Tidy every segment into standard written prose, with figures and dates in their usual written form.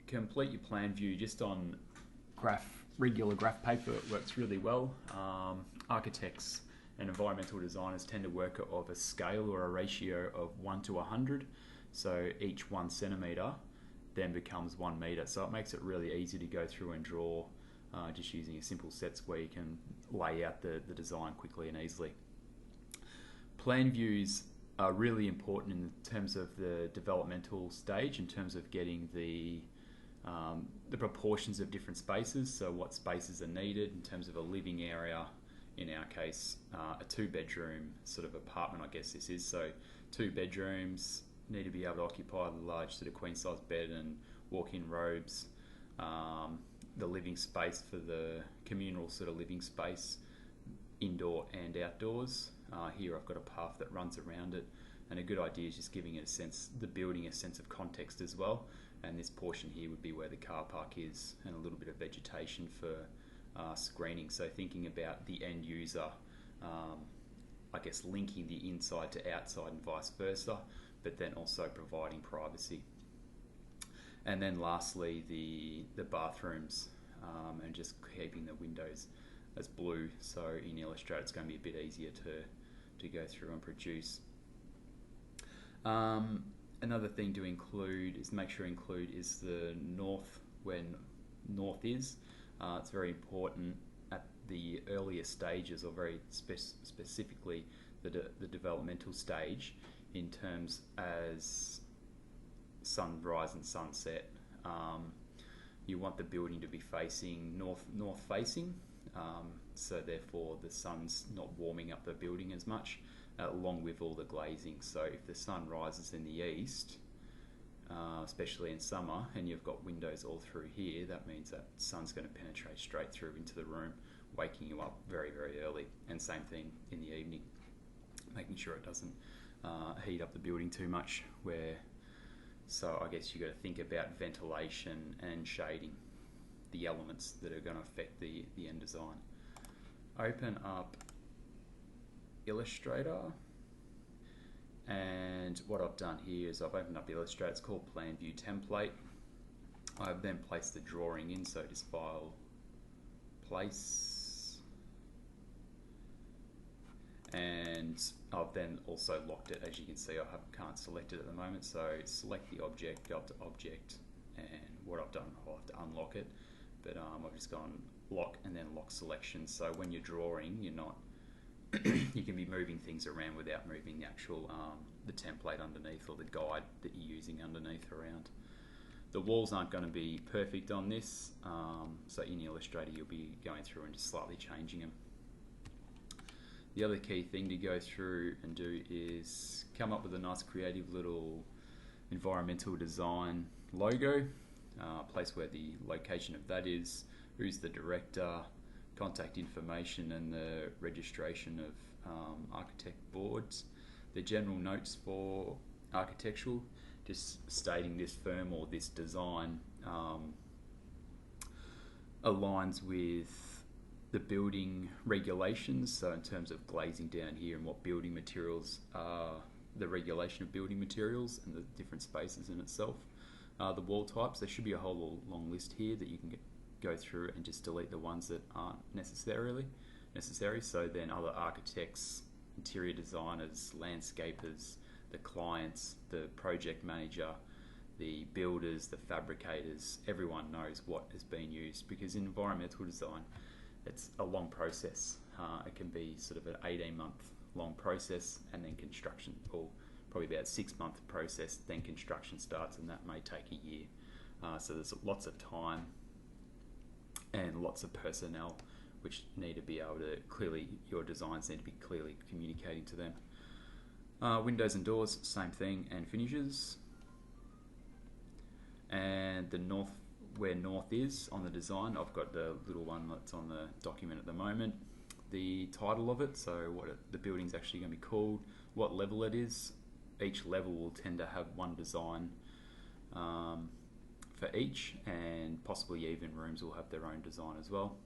complete your plan view just on regular graph paper, it works really well. Architects and environmental designers tend to work of a scale or a ratio of 1 to 100. So each 1 centimetre then becomes 1 metre. So it makes it really easy to go through and draw just using a simple set where you can lay out the design quickly and easily. Plan views are really important in terms of the developmental stage, in terms of getting the proportions of different spaces, so what spaces are needed in terms of a living area, in our case a 2-bedroom sort of apartment, I guess this is, so 2 bedrooms need to be able to occupy the large sort of queen size bed and walk-in robes, the living space for the communal sort of living space, indoor and outdoors. Here I've got a path that runs around it, and a good idea is just giving it a sense, the building a sense of context as well. And this portion here would be where the car park is, and a little bit of vegetation for screening. So thinking about the end user, I guess linking the inside to outside and vice versa, but then also providing privacy. And then lastly, the bathrooms, and just keeping the windows as blue. So in Illustrator it's going to be a bit easier to go through and produce. Another thing to include is make sure is the north, where north is. It's very important at the earlier stages, or very specifically the developmental stage, in terms as sunrise and sunset. You want the building to be facing north facing, so therefore the sun's not warming up the building as much, along with all the glazing. So if the sun rises in the east, especially in summer, and you've got windows all through here, that means that sun's going to penetrate straight through into the room, waking you up very, very early. And same thing in the evening, making sure it doesn't heat up the building too much. So I guess you've got to think about ventilation and shading, the elements that are going to affect the end design. Open up Illustrator, and what I've done here is I've opened up Illustrator. It's called Plan View Template. I've then placed the drawing in, so just File, Place, and I've then also locked it. As you can see, I can't select it at the moment, so select the object, go up to Object, and what I've done, I'll have to unlock it, but I've just gone Lock and then Lock Selection. So when you're drawing, you're not you can be moving things around without moving the actual the template underneath, or the guide that you're using underneath around. The walls aren't going to be perfect on this, so in Illustrator you'll be going through and just slightly changing them. The other key thing to go through and do is come up with a nice creative little environmental design logo, place where the location of that is, who's the director, contact information, and the registration of architect boards. The general notes for architectural, just stating this firm or this design aligns with the building regulations, so in terms of glazing down here and what building materials are, the regulation of building materials and the different spaces in itself. The wall types, there should be a whole long list here that you can go through and just delete the ones that aren't necessary. So then other architects, interior designers, landscapers, the clients, the project manager, the builders, the fabricators, everyone knows what has been used, because in environmental design it's a long process. It can be sort of an 18-month long process, and then construction, or probably about 6-month process, then construction starts, and that may take a year. So there's lots of time and lots of personnel which need to be able to clearly, your designs need to be clearly communicating to them. Windows and doors, same thing, and finishes. And the north, where north is on the design, I've got the little one that's on the document at the moment. The title of it, so what the building's actually going to be called, what level it is. Each level will tend to have one design for each, and possibly even rooms will have their own design as well.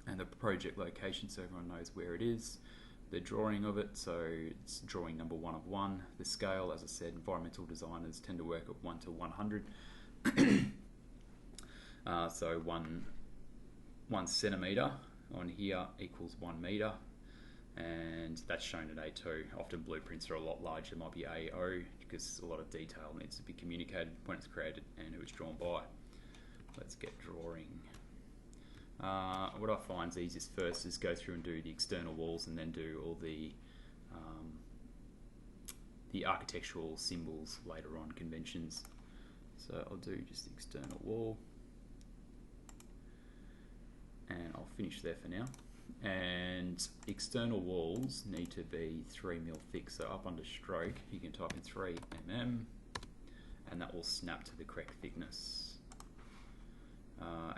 And the project location, so everyone knows where it is. The drawing of it, so it's drawing number 1 of 1. The scale, as I said, environmental designers tend to work at 1 to 100. So one centimetre on here equals 1 metre, and that's shown at A2. Often blueprints are a lot larger, it might be AO, because a lot of detail needs to be communicated when it's created and who it's drawn by. Let's get drawing. What I find is easiest first is go through and do the external walls and then do all the architectural symbols later on, conventions. So I'll do just the external wall, and I'll finish there for now. And external walls need to be 3mm thick, so up under stroke you can type in 3mm and that will snap to the correct thickness.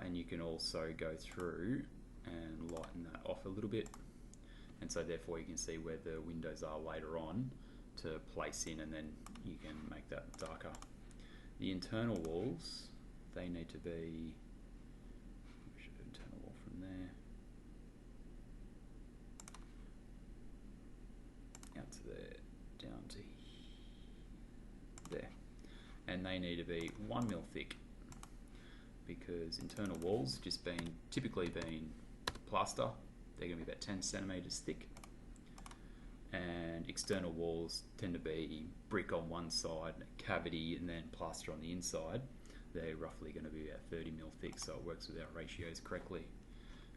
And you can also go through and lighten that off a little bit, and so therefore you can see where the windows are later on to place in, and then you can make that darker. The internal walls, they need to be, internal wall from there out to there, down to there, and they need to be 1mm thick, because internal walls typically being plaster, they're going to be about 10 centimetres thick, and external walls tend to be brick on one side, cavity, and then plaster on the inside. They're roughly going to be about 30mm thick, so it works with our ratios correctly.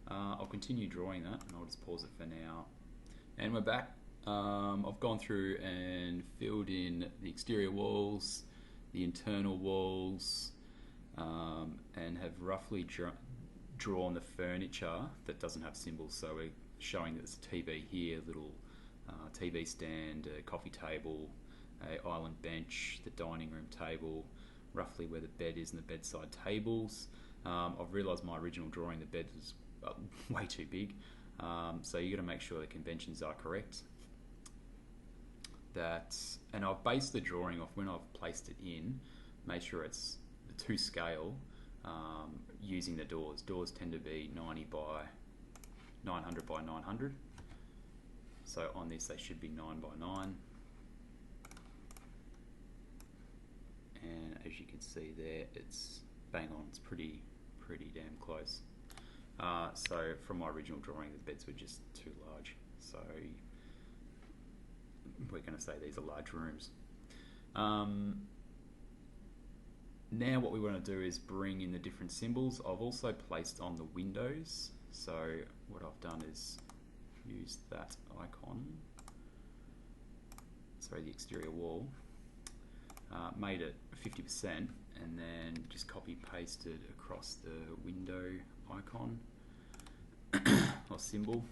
I'll continue drawing that, and I'll just pause it for now. And we're back. I've gone through and filled in the exterior walls, the internal walls, and have roughly drawn the furniture that doesn't have symbols. So we're showing that there's a TV here, a little TV stand, a coffee table, a island bench, the dining room table, roughly where the bed is and the bedside tables. I've realised my original drawing, the bed was way too big, so you got to make sure the conventions are correct. And I've based the drawing off when I've placed it in, made sure it's to scale, using the doors. Doors tend to be 90 by 900 by 900. So on this they should be 9 by 9. And as you can see there, it's bang on, it's pretty damn close. So from my original drawing, the beds were just too large. So we're going to say these are large rooms. Now what we want to do is bring in the different symbols. I've also placed on the windows. So what I've done is use that icon, sorry, the exterior wall, made it 50%, and then just copy pasted across the window icon or symbol,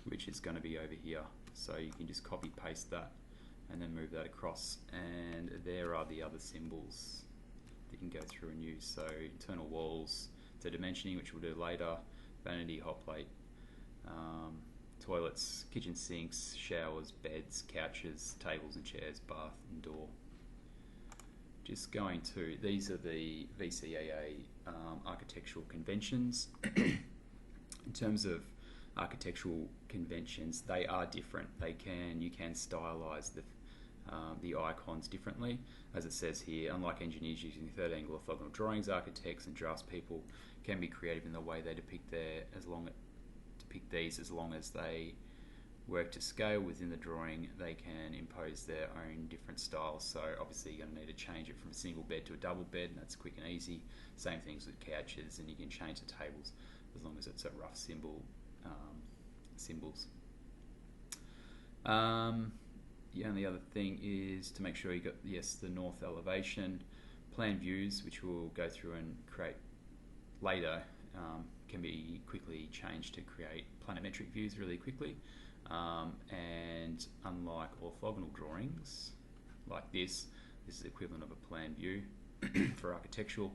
which is going to be over here. So you can just copy paste that and then move that across, and there are the other symbols that you can go through and use. So internal walls, the dimensioning, which we'll do later, vanity, hot plate, toilets, kitchen sinks, showers, beds, couches, tables and chairs, bath and door. Just going to, these are the VCAA architectural conventions. In terms of architectural conventions, they are different. You can stylize the icons differently. As it says here, unlike engineers using third angle orthogonal drawings, architects and draftspeople can be creative in the way they depict these, as long as they work to scale within the drawing. They can impose their own different styles. So obviously you're going to need to change it from a single bed to a double bed, and that's quick and easy. Same things with couches, and you can change the tables as long as it's a rough symbols. The only other thing is to make sure you got, yes, the north elevation. Plan views, which we'll go through and create later, can be quickly changed to create planimetric views really quickly. And unlike orthogonal drawings like this is the equivalent of a plan view for architectural.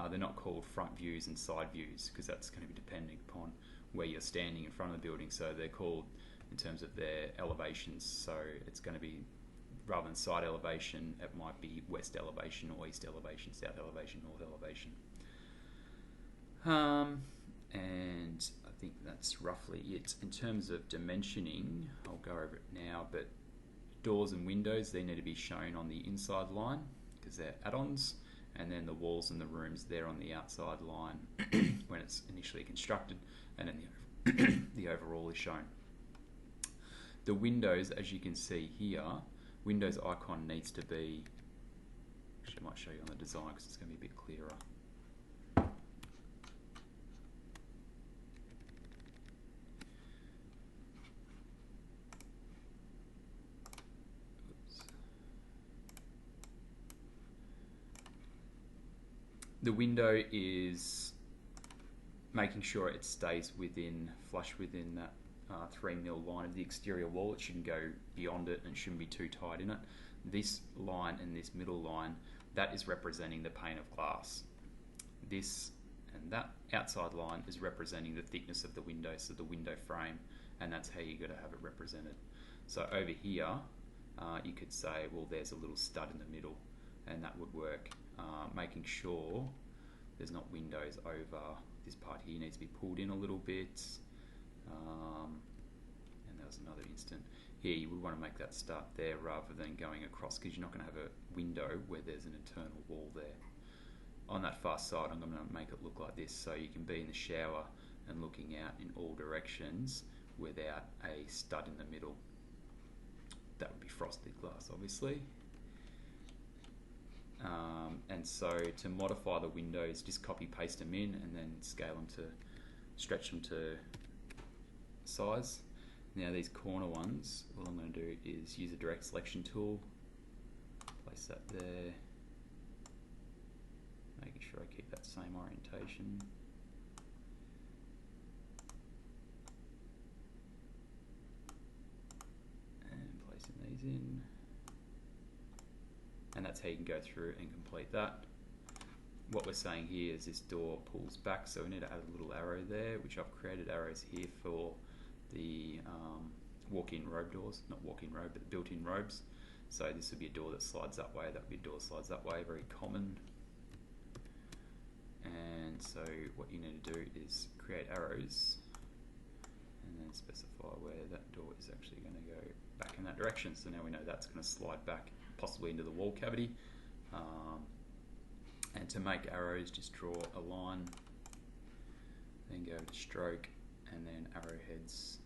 They're not called front views and side views, because that's going to be depending upon where you're standing in front of the building. So they're called in terms of their elevations. So it's going to be, rather than side elevation, it might be west elevation or east elevation, south elevation, north elevation. And I think that's roughly it. In terms of dimensioning, I'll go over it now, but doors and windows, they need to be shown on the inside line because they're add-ons, and then the walls and the rooms there on the outside line when it's initially constructed, and then the overall is shown. The windows, as you can see here, Windows icon needs to be, actually I might show you on the design because it's going to be a bit clearer. The window is making sure it stays flush within that 3mm line of the exterior wall. It shouldn't go beyond it and shouldn't be too tight in it. This line and this middle line, that is representing the pane of glass. This and that outside line is representing the thickness of the window, so the window frame, and that's how you've got to have it represented. So over here, you could say, well, there's a little stud in the middle, and that would work. Making sure there's not windows over this part here needs to be pulled in a little bit. And there was another instant here, you would want to make that start there rather than going across, because you're not going to have a window where there's an internal wall there. On that far side, I'm going to make it look like this, so you can be in the shower and looking out in all directions without a stud in the middle. That would be frosted glass, obviously. And so to modify the windows, just copy paste them in and then scale them to, stretch them to size. Now these corner ones, all I'm going to do is use a direct selection tool, place that there, making sure I keep that same orientation. And placing these in. And that's how you can go through and complete that. What we're saying here is this door pulls back, so we need to add a little arrow there, which I've created arrows here for the walk-in robe doors, not walk-in robe, but built-in robes. So this would be a door that slides that way, that would be a door that slides that way, very common. And so what you need to do is create arrows and then specify where that door is actually going to go back in that direction. So now we know that's going to slide back possibly into the wall cavity. And to make arrows, just draw a line, then go to stroke, and then arrowheads.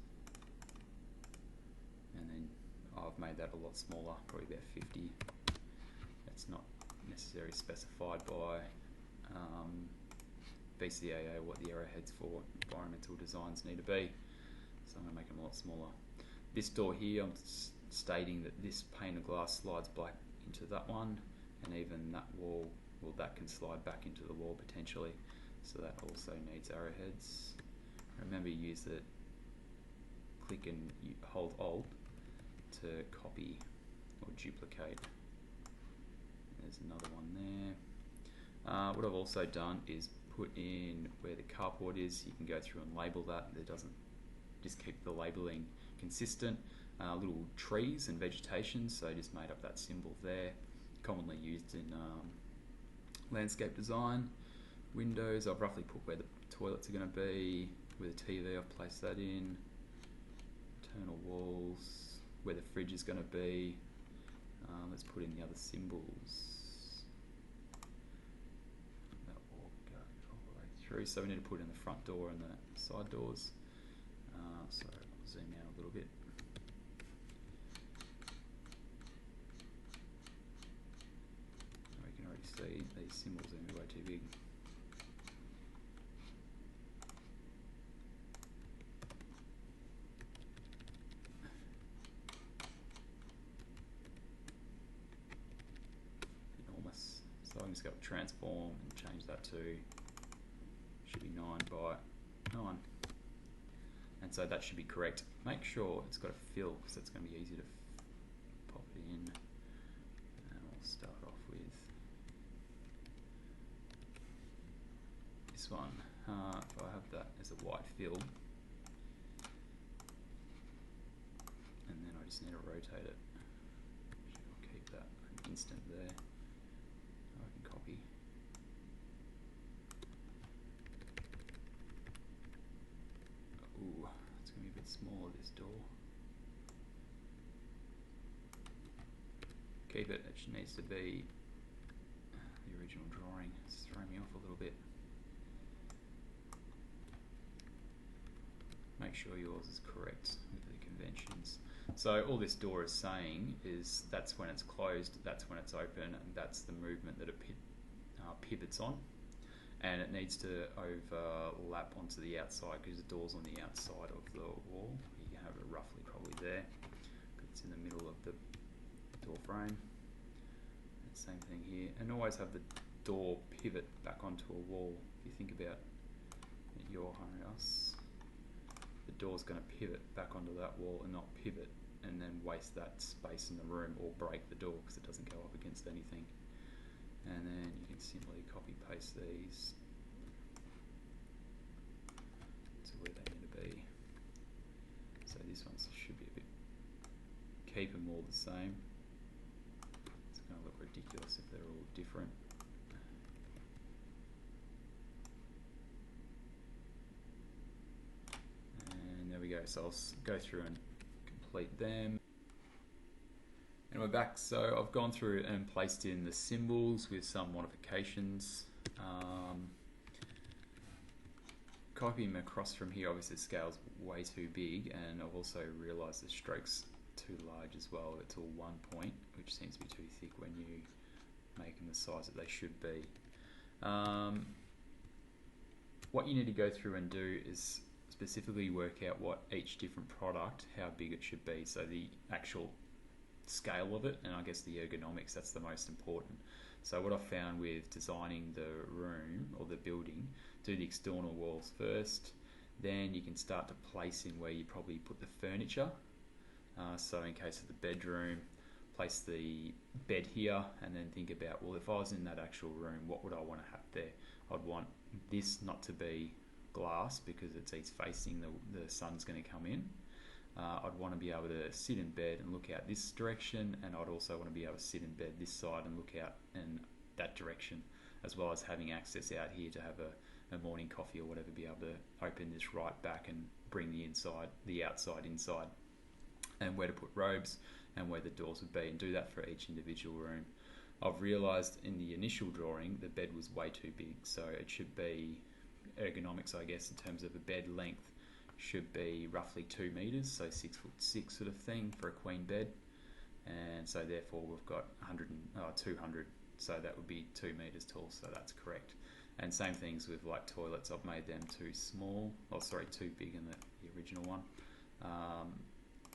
And then I've made that a lot smaller, probably about 50. It's not necessarily specified by VCAA what the arrowheads for environmental designs need to be. So I'm going to make them a lot smaller. This door here, I'm stating that this pane of glass slides back into that one, and even that wall, well, that can slide back into the wall potentially, so that also needs arrowheads. Remember, use the click and hold Alt to copy or duplicate. There's another one there. What I've also done is put in where the carport is. You can go through and label that. It doesn't, just keep the labeling consistent. Little trees and vegetation, so I just made up that symbol there, commonly used in landscape design. Windows, I've roughly put where the toilets are going to be. With the TV, I've placed that in. Internal walls, where the fridge is going to be. Let's put in the other symbols. That will go all the way through, so we need to put in the front door and the side doors. So I'll zoom out a little bit. We can already see these symbols are going to be way too big. Enormous. So I'm just going to transform and change that to, should be 9 by 9. And so that should be correct. Make sure it's got a fill, because that's going to be easy to pop it in. And we'll start off with this one. If I have that as a white fill, and then I just need to rotate it. I'll keep that an instant there. I can copy. Ooh, it's going to be a bit smaller, this door. Keep it, it needs to be the original drawing. It's throwing me off a little bit. Make sure yours is correct with the conventions. So all this door is saying is that's when it's closed, that's when it's open, and that's the movement that it pivots on. And it needs to overlap onto the outside because the door's on the outside of the wall. You can have it roughly probably there because it's in the middle of the door frame. Same thing here, and always have the door pivot back onto a wall. If you think about your house, the door's going to pivot back onto that wall and not pivot and then waste that space in the room or break the door because it doesn't go up against anything. And then you can simply copy paste these to where they need to be. So this one should be a bit, keep them all the same. It's going to look ridiculous if they're all different. And there we go, so I'll go through and complete them. And we're back, so I've gone through and placed in the symbols with some modifications. Copying them across from here, obviously the scale's way too big, and I've also realised the stroke's too large as well. It's all 1 point, which seems to be too thick when you make them the size that they should be. What you need to go through and do is specifically work out what each different product, how big it should be, so the actual scale of it, and I guess the ergonomics, that's the most important. So what I've found with designing the room or the building, do the external walls first, then you can start to place in where you probably put the furniture. So in case of the bedroom, place the bed here, and then think about, well, if I was in that actual room, what would I want to have there? I'd want this not to be glass because it's east facing, the sun's going to come in. I'd want to be able to sit in bed and look out this direction, and I'd also want to be able to sit in bed this side and look out in that direction, as well as having access out here to have a morning coffee or whatever, be able to open this right back and bring the outside inside, and where to put robes and where the doors would be, and do that for each individual room. I've realised in the initial drawing the bed was way too big, so it should be ergonomics, I guess, in terms of a bed length should be roughly 2 meters, so 6'6" sort of thing for a queen bed, and so therefore we've got 200, so that would be 2 meters tall, so that's correct. And same things with like toilets, I've made them too small, too big in the original one.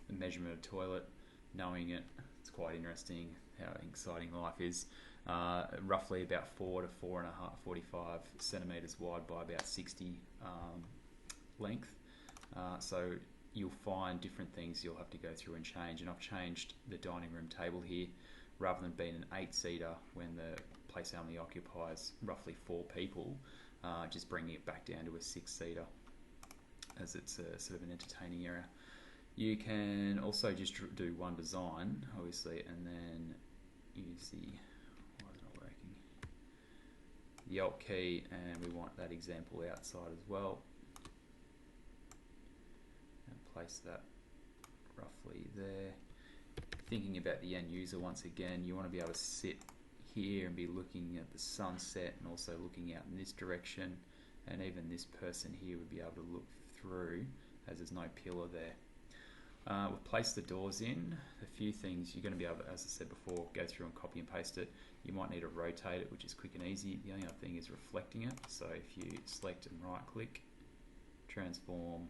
The measurement of toilet, knowing it, it's quite interesting how exciting life is. Roughly about 4 to 45 centimeters wide by about 60 length. So you'll find different things you'll have to go through and change, and I've changed the dining room table here. Rather than being an 8-seater when the place only occupies roughly 4 people, just bringing it back down to a 6-seater as it's a sort of an entertaining area. You can also just do one design, obviously, and then use the, why is it not working? The Alt key, and we want that example outside as well. And place that roughly there. Thinking about the end user once again, you want to be able to sit here and be looking at the sunset and also looking out in this direction, and even this person here would be able to look through as there's no pillar there. We've placed the doors in. A few things you're going to be able to, as I said before, go through and copy and paste it. You might need to rotate it, which is quick and easy. The only other thing is reflecting it. So if you select and right click, transform,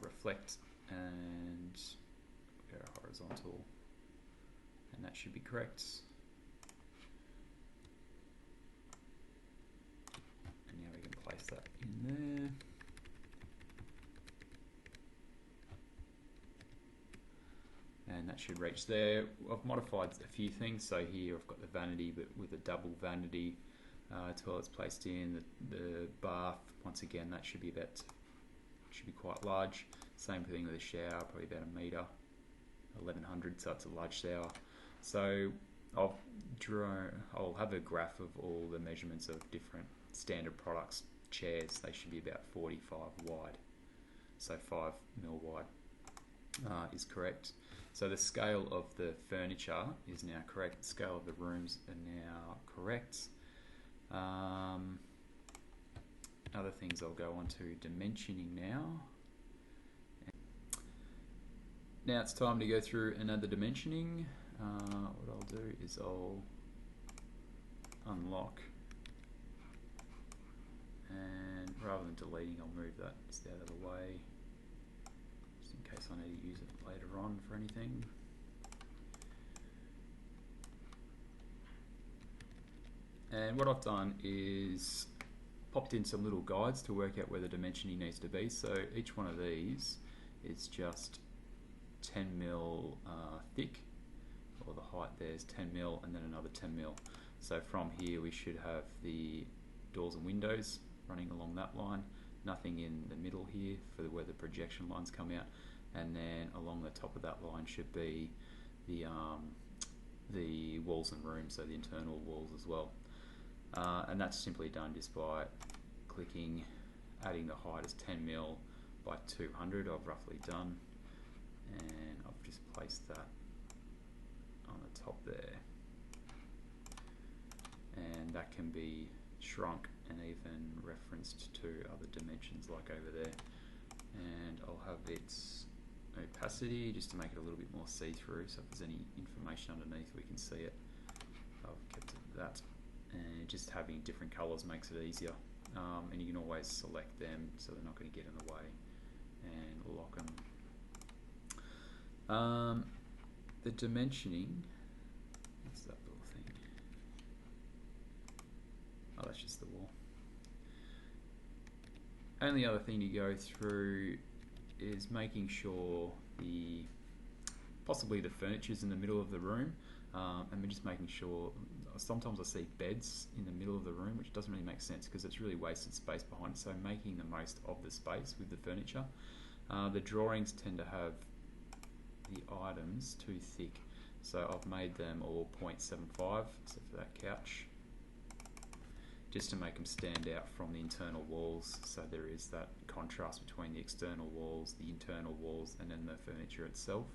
reflect, and go horizontal, and that should be correct. And now we can place that in there. And that should reach there. I've modified a few things. So here I've got the vanity, but with a double vanity. Toilet's placed in, the bath, once again, that should be quite large. Same thing with the shower, probably about 1 meter, 1100, so it's a large shower. So I'll have a graph of all the measurements of different standard products. Chairs, they should be about 45 wide, so 5 mil wide is correct. So the scale of the furniture is now correct. The scale of the rooms are now correct. Other things I'll go on to dimensioning now. Now it's time to go through another dimensioning. What I'll do is I'll unlock, and rather than deleting, I'll move that just out of the way, just in case I need to use it later on for anything. And what I've done is popped in some little guides to work out where the dimensioning needs to be. So each one of these is just 10mm thick, or the height there is 10mm, and then another 10mm. So from here we should have the doors and windows running along that line, nothing in the middle here for where the projection lines come out, and then along the top of that line should be the walls and rooms, so the internal walls as well. And that's simply done just by clicking, adding the height as 10mm by 200, I've roughly done, and I've just placed that on the top there, and that can be shrunk and even referenced to other dimensions like over there. And I'll have its opacity just to make it a little bit more see-through, so if there's any information underneath we can see it. I've kept it that, and just having different colours makes it easier, and you can always select them so they're not going to get in the way, and lock them. The dimensioning, what's that little thing? Oh, that's just the wall. Only other thing to go through is making sure possibly the furniture's in the middle of the room, and we're just making sure. Sometimes I see beds in the middle of the room, which doesn't really make sense because it's really wasted space behind it, so making the most of the space with the furniture. The drawings tend to have the items too thick, so I've made them all 0.75 except for that couch, just to make them stand out from the internal walls, so there is that contrast between the external walls, the internal walls, and then the furniture itself.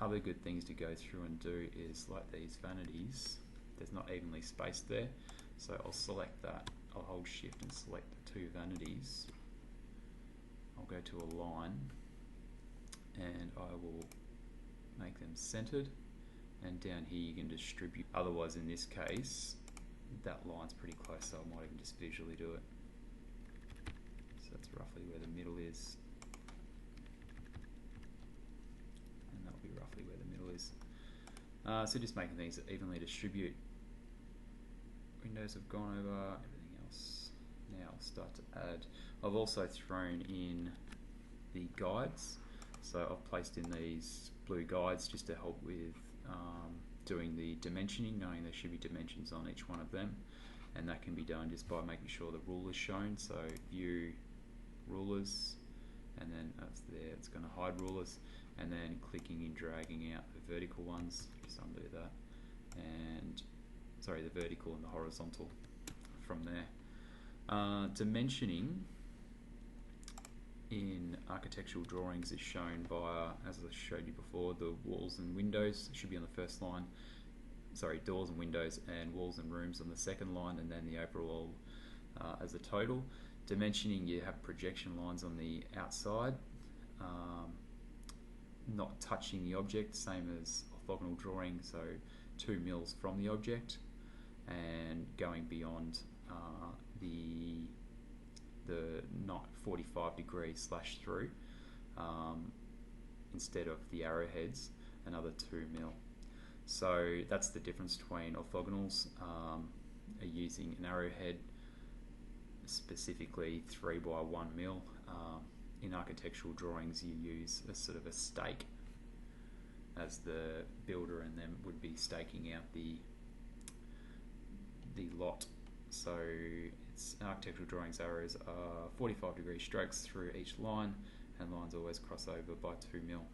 Other good things to go through and do is like these vanities, there's not evenly spaced there, so I'll select that, I'll hold shift and select the two vanities, I'll go to a line, and I will make them centered, and down here you can distribute. Otherwise, in this case, that line's pretty close, so I might even just visually do it. So that's roughly where the middle is, and that'll be roughly where the middle is. So just making things that evenly distribute. Windows have gone over, everything else. Now I'll start to add. I've also thrown in the guides. So I've placed in these blue guides just to help with doing the dimensioning, knowing there should be dimensions on each one of them, and that can be done just by making sure the ruler's shown. So view rulers, and then that's there, it's going to hide rulers, and then clicking and dragging out the vertical ones, just undo that, and sorry, the vertical and the horizontal from there. Dimensioning in architectural drawings is shown via, as I showed you before, the walls and windows should be on the first line, sorry, doors and windows, and walls and rooms on the second line, and then the overall as a total. Dimensioning, you have projection lines on the outside, not touching the object, same as orthogonal drawing, so 2 mils from the object, and going beyond the not 45 degrees slash through, instead of the arrowheads, another 2 mil. So that's the difference between orthogonals, are using an arrowhead, specifically 3 by 1 mil. In architectural drawings you use a sort of a stake, as the builder and them would be staking out the lot. So it's architectural drawings, arrows are 45 degree strokes through each line, and lines always cross over by 2 mil.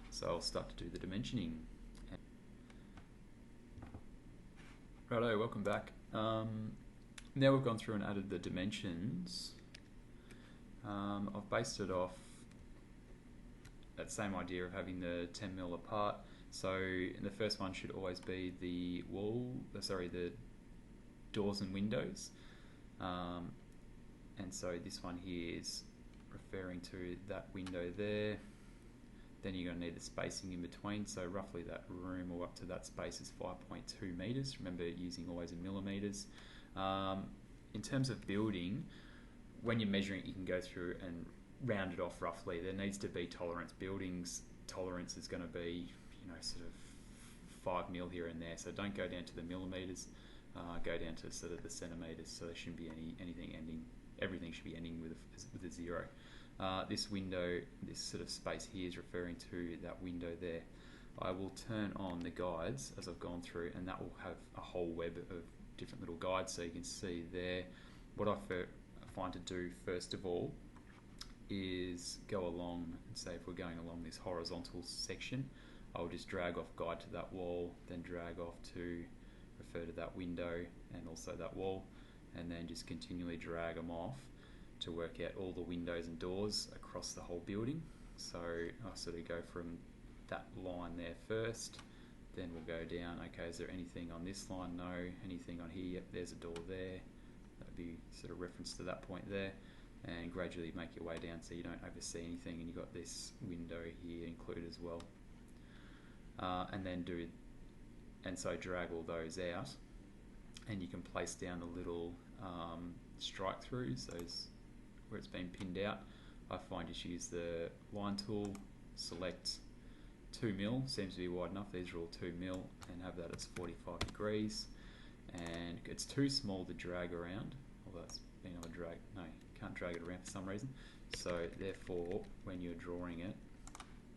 So I'll start to do the dimensioning. Righto, welcome back. Now we've gone through and added the dimensions. I've based it off that same idea of having the 10mm apart. So the first one should always be the the doors and windows. And so this one here is referring to that window there. Then you're going to need the spacing in between, so roughly that room or up to that space is 5.2 metres. Remember, using always in millimetres. In terms of building, when you're measuring it, you can go through and round it off roughly. There needs to be tolerance. Buildings tolerance is going to be, sort of 5mm here and there. So don't go down to the millimetres. Go down to sort of the centimetres. So there shouldn't be anything ending. Everything should be ending with a 0. This window, this sort of space here, is referring to that window there. I will turn on the guides as I've gone through, and that will have a whole web of different little guides, so you can see there. What I find to do first of all is go along and say if we're going along this horizontal section, I'll just drag off guide to that wall, then drag off to refer to that window and also that wall, and then just continually drag them off to work out all the windows and doors across the whole building. So I sort of go from that line there first, then we'll go down. Okay, is there anything on this line? No. Anything on here? Yep, there's a door there. That would be sort of reference to that point there, and gradually make your way down so you don't oversee anything, and you've got this window here included as well. And so drag all those out, and you can place down the little strike throughs, those where it's been pinned out. I find just use the line tool, select 2mm, seems to be wide enough, these are all 2mm, and have that as 45 degrees. And it's too small to drag around, although it's being able to drag, no, you can't drag it around for some reason. So therefore, when you're drawing it,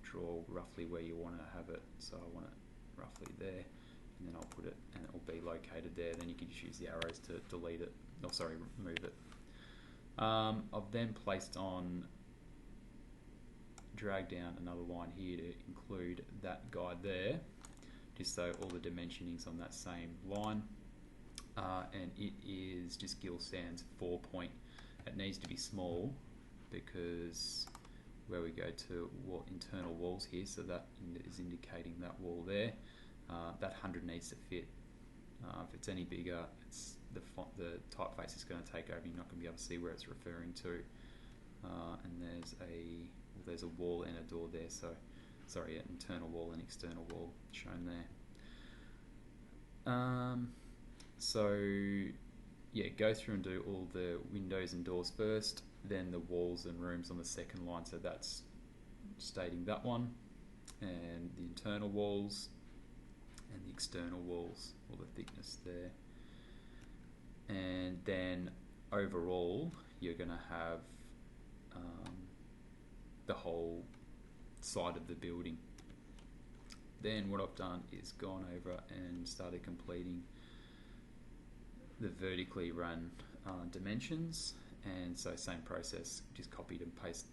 draw roughly where you want to have it. So I want it roughly there, and then I'll put it, and it will be located there. Then you can just use the arrows to delete it, remove it. I've then placed on, drag down another line here to include that guide there, just so all the dimensioning's on that same line. And it is just Gill Sans 4-point. It needs to be small because where we go to internal walls here, so that is indicating that wall there. That 100 needs to fit. If it's any bigger, it's the typeface is going to take over. You're not going to be able to see where it's referring to. And there's a wall and a door there. So, sorry, an internal wall and external wall shown there. So, yeah, go through and do all the windows and doors first, then the walls and rooms on the second line. So that's stating that one, and the internal walls and the external walls, all the thickness there. And then overall, you're going to have the whole side of the building. Then what I've done is gone over and started completing the vertically run dimensions, and so same process, just copied and pasted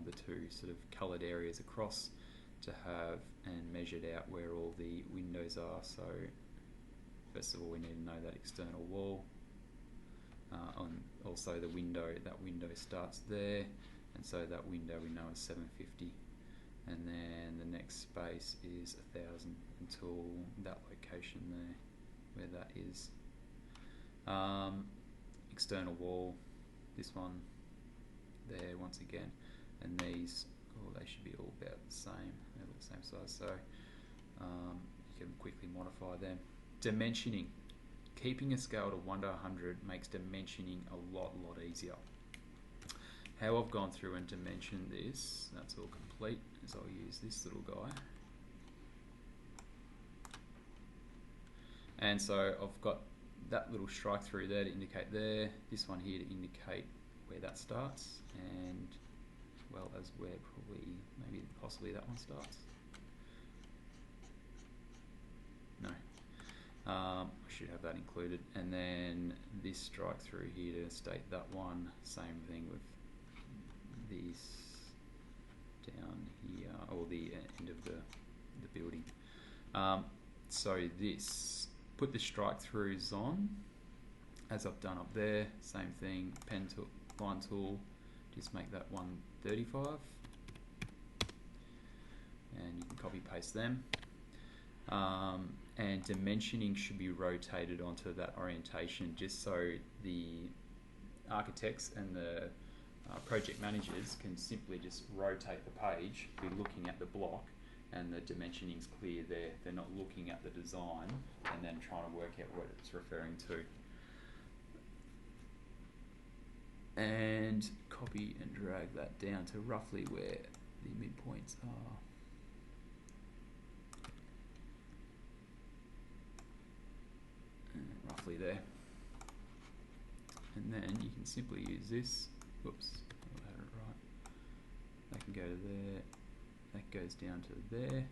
the two sort of coloured areas across to have and measured out where all the windows are. So first of all, we need to know that external wall, also the window, that window starts there, and so that window we know is 750, and then the next space is 1000 until that location there where that is. External wall, this one there once again, and these, they should be all about the same, they're all the same size, so you can quickly modify them. Dimensioning. Keeping a scale to 1 to 100 makes dimensioning a lot easier. How I've gone through and dimensioned this, that's all complete, is I'll use this little guy. And so I've got that little strike through there to indicate there, this one here to indicate where that starts, and well as where possibly that one starts. No. I should have that included, and then this strike through here to state that one, same thing with these down here, or the end of the building. So this, put the strike throughs on as I've done up there, same thing, pen tool, line tool, just make that 135, and you can copy paste them. And dimensioning should be rotated onto that orientation, just so the architects and the project managers can simply just rotate the page, be looking at the block, and the dimensioning's clear there. They're not looking at the design and then trying to work out what it's referring to. And copy and drag that down to roughly where the midpoints are. Roughly there. And then you can simply use this. Whoops, I had it right. That can go to there. That goes down to there.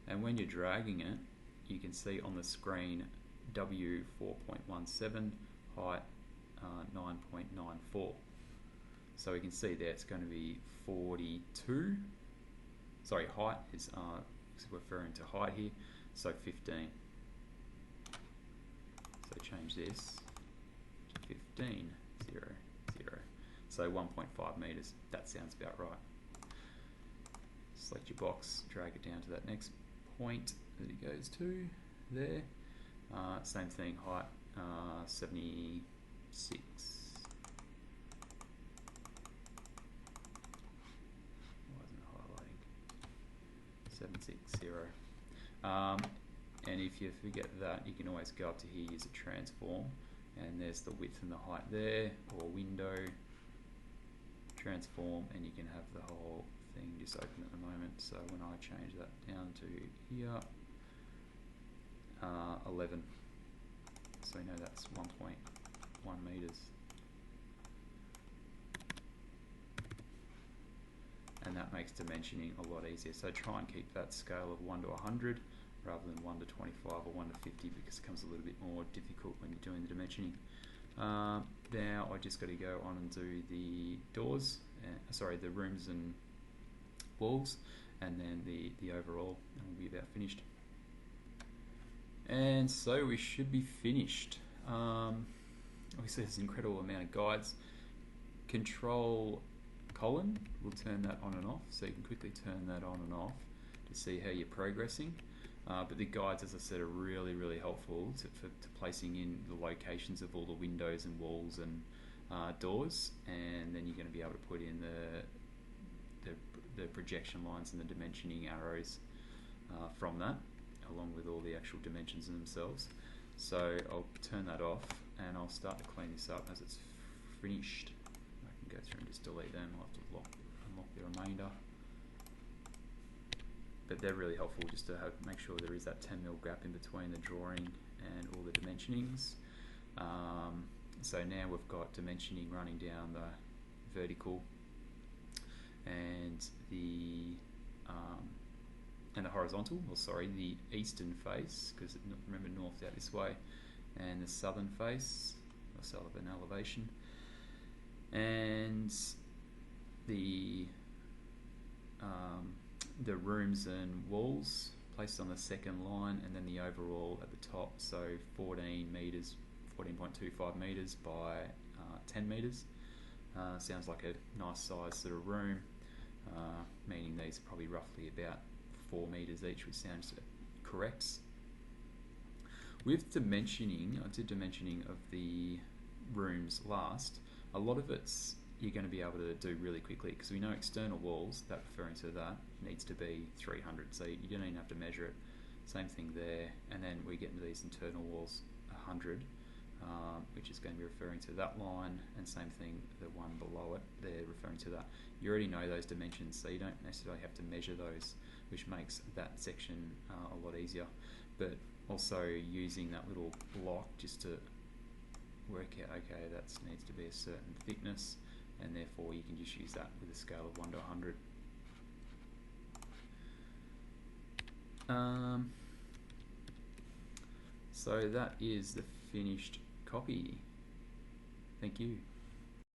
And when you're dragging it, you can see on the screen W 4.17, height 9.94. So we can see there it's going to be 42. Sorry, height is referring to height here. So 15. So change this to 15, 0, 0. So 1.5 meters. That sounds about right. Select your box, drag it down to that next point that it goes to there. Same thing, height 76. Why isn't it highlighting? 760. And if you forget that, you can always go up to here, use a transform, and there's the width and the height there, or window, transform, and you can have the whole thing just open at the moment. So when I change that down to here, 11, so we know that's 1.1 meters. And that makes dimensioning a lot easier. So try and keep that scale of 1 to 100 rather than 1 to 25 or 1 to 50, because it becomes a little bit more difficult when you're doing the dimensioning. Now I just got to go on and do the doors, the rooms and walls, and then the overall, and we'll be about finished. And so we should be finished. Obviously there's an incredible amount of guides. Control colon will turn that on and off, so you can quickly turn that on and off to see how you're progressing. But the guides, as I said, are really, really helpful to placing in the locations of all the windows and walls and doors, and then you're going to be able to put in the projection lines and the dimensioning arrows from that, along with all the actual dimensions in themselves. So I'll turn that off, and I'll start to clean this up as it's finished. I can go through and just delete them. I'll have to unlock the remainder. But they're really helpful just to make sure there is that 10mm gap in between the drawing and all the dimensionings. So now we've got dimensioning running down the vertical and the horizontal, the eastern face, because remember north out this way, and the southern face, or southern elevation, and the rooms and walls placed on the second line, and then the overall at the top, so 14 meters, 14.25 meters by 10 meters. Sounds like a nice size sort of room, meaning these are probably roughly about 4 meters each, which sounds correct. With dimensioning, I did dimensioning of the rooms last. A lot of it's you're going to be able to do really quickly, because we know external walls, that referring to that, needs to be 300, so you don't even have to measure it. Same thing there, and then we get into these internal walls 100, which is going to be referring to that line, and same thing, the one below it, they're referring to that. You already know those dimensions, so you don't necessarily have to measure those, which makes that section a lot easier. But also using that little block just to work out, okay, that needs to be a certain thickness, and therefore you can just use that with a scale of 1 to 100. So that is the finished copy. Thank you.